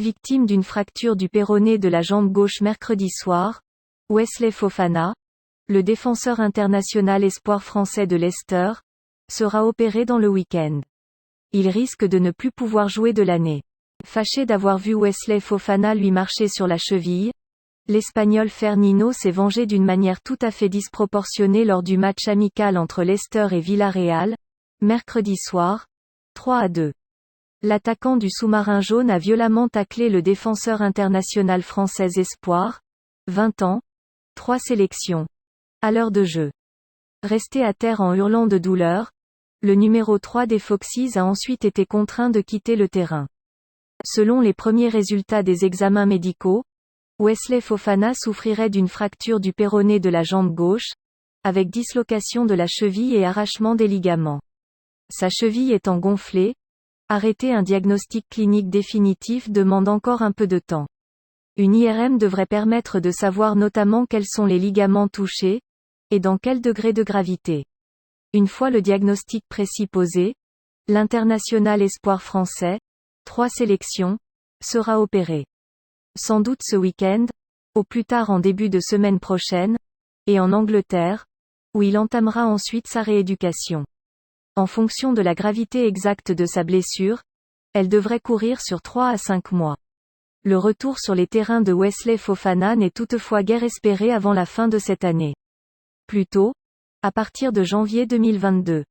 Victime d'une fracture du péroné de la jambe gauche mercredi soir, Wesley Fofana, le défenseur international espoir français de Leicester, sera opéré dans le week-end. Il risque de ne plus pouvoir jouer de l'année. Fâché d'avoir vu Wesley Fofana lui marcher sur la cheville, l'Espagnol Ferninho s'est vengé d'une manière tout à fait disproportionnée lors du match amical entre Leicester et Villarreal, mercredi soir, 3-2. L'attaquant du sous-marin jaune a violemment taclé le défenseur international français espoir, 20 ans, 3 sélections. À l'heure de jeu. Resté à terre en hurlant de douleur, le numéro 3 des Foxes a ensuite été contraint de quitter le terrain. Selon les premiers résultats des examens médicaux, Wesley Fofana souffrirait d'une fracture du péroné de la jambe gauche, avec dislocation de la cheville et arrachement des ligaments. Sa cheville étant gonflée, arrêter un diagnostic clinique définitif demande encore un peu de temps. Une IRM devrait permettre de savoir notamment quels sont les ligaments touchés, et dans quel degré de gravité. Une fois le diagnostic précis posé, l'international espoir français, 3 sélections, sera opéré. Sans doute ce week-end, au plus tard en début de semaine prochaine, et en Angleterre, où il entamera ensuite sa rééducation. En fonction de la gravité exacte de sa blessure, elle devrait courir sur 3 à 5 mois. Le retour sur les terrains de Wesley Fofana n'est toutefois guère espéré avant la fin de cette année. Plutôt, à partir de janvier 2022.